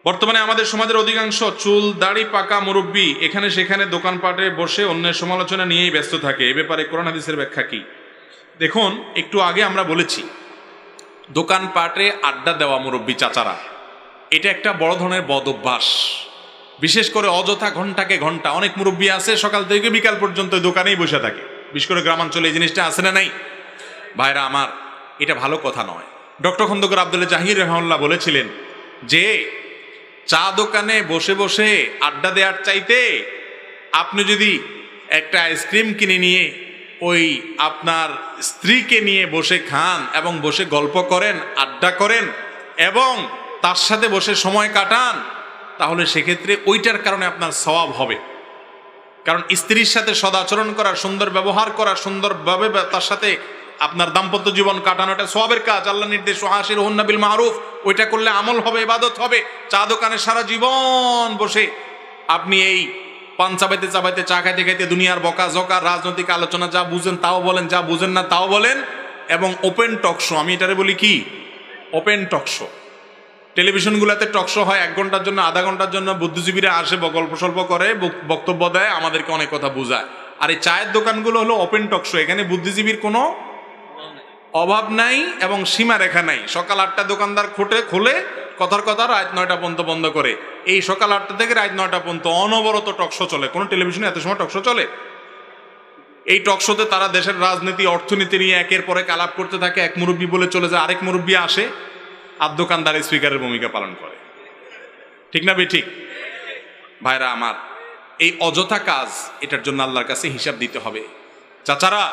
বর্তমানে আমাদের সমাজের অধিকাংশ চুল দাড়ি পাকা মুরব্বী এখানে সেখানে দোকানপাটে বসে অন্যের সমালোচনা নিয়েই ব্যস্ত থাকে। এ ব্যাপারে কোরআন হাদিসের ব্যাখ্যা কি? দেখুন, একটু আগে আমরা বলেছি দোকানপাটে আড্ডা দেওয়া মুরব্বী চাচারা, এটা একটা বড় ধরনের বদ অভ্যাস। বিশেষ করে অযথা ঘন্টাকে ঘন্টা, অনেক মুরব্বী আছে সকাল থেকে বিকাল পর্যন্ত দোকানেই বসে থাকে। বিশেষ করে গ্রামাঞ্চলে এই জিনিসটা আছে না নাই? ভাইরা আমার, এটা ভালো কথা নয়। ডক্টর খন্দকার আব্দুল্লাহ জাহির রহমাল্লাহ বলেছিলেন যে চা দোকানে বসে বসে আড্ডা দেওয়ার চাইতে আপনি যদি একটা আইসক্রিম কিনে নিয়ে ওই আপনার স্ত্রীকে নিয়ে বসে খান এবং বসে গল্প করেন, আড্ডা করেন এবং তার সাথে বসে সময় কাটান, তাহলে সেক্ষেত্রে ওইটার কারণে আপনার সওয়াব হবে। কারণ স্ত্রীর সাথে সদাচরণ করা, সুন্দর ব্যবহার করা, সুন্দরভাবে তার সাথে আপনার দাম্পত্য জীবন কাটানোটা সওয়াবের কাজ। আল্লাহ নির্দেশ ওয়াশিরহুন্না বিল মারুফ, ওইটা করলে আমল হবে, ইবাদত হবে। চা দোকানে সারা জীবন বসে আপনি এই পান চাবাইতে চাবাইতে, চা খাইতে খাইতে দুনিয়ার বকা জকা, রাজনৈতিক আলোচনা, যা বুঝেন তাও বলেন, যা বুঝেন না তাও বলেন, এবং ওপেন টকশো, আমি এটারে বলি কি ওপেন টকশো। টেলিভিশনগুলোতে টকশো হয় 1 ঘন্টার জন্য, আধা ঘন্টার জন্য, বুদ্ধিজীবীরা আসে, গল্প সল্প করে, বক্তব্য দেয়, আমাদেরকে অনেক কথা বোঝায়। আর এই চায়ের দোকানগুলো হলো ওপেন টকশো, এখানে বুদ্ধিজীবীর কোনো অভাব নাই এবং সীমারেখা নাই। সকাল 8টা দোকানদার খোলে, কথার কথা রাত 9টা পর্যন্ত বন্ধ করে। এই সকাল 8টা থেকে রাত 9টা পর্যন্ত অনবরত টকশো চলে। কোনো টেলিভিশনে এত সময় টকশো চলে? এই টকশোতে তারা দেশের রাজনীতি, অর্থনীতি নিয়ে একের পরে আলাপ করতে থাকে। এক মুরব্বী বলে চলে যায়, আরেক মুরব্বী আসে, আর দোকানদার স্পিকারের ভূমিকা পালন করে। ঠিক না বেঠিক? ভাইরা আমার, এই অযথা কাজ, এটার জন্য আল্লাহর কাছে হিসাব দিতে হবে। চাচারা,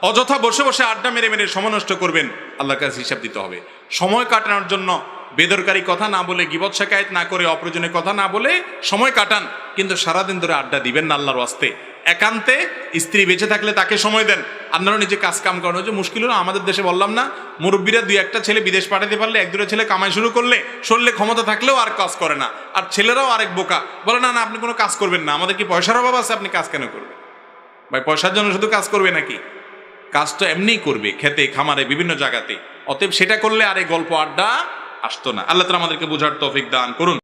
অযথা বসে বসে আড্ডা মেরে মেরে সময় নষ্ট করবেন, আল্লাহর কাছে হিসাব দিতে হবে। সময় কাটানোর জন্য বেদরকারি কথা না বলে, গীবত শিকায়েত না করে, অপ্রয়োজনীয় কথা না বলে সময় কাটান, কিন্তু সারাদিন ধরে আড্ডা দিবেন না আল্লাহর ওয়াস্তে। একান্তে স্ত্রী বেঁচে থাকলে তাকে সময় দেন, আপনারা নিজে কাজ কাম করেন। যে মুশকিল হলো আমাদের দেশে, বললাম না, মুরব্বীরা 2-1টা ছেলে বিদেশ পাঠাতে পারলে, 1-2টা ছেলে কামাই শুরু করলে, শরীরে ক্ষমতা থাকলেও আর কাজ করে না। আর ছেলেরাও আরেক বোকা, বলে না না আপনি কোনো কাজ করবেন না, আমাদের কি পয়সার অভাব আছে, আপনি কাজ কেন করবেন? ভাই, পয়সার জন্য শুধু কাজ করবে নাকি? কাজ তো এমনিই করবে, খেতে খামারে বিভিন্ন জায়গাতে। অতএব সেটা করলে আর এই গল্প আড্ডা আসতো না। আল্লাহ তাআলা আমাদেরকে বোঝার তৌফিক দান করুন।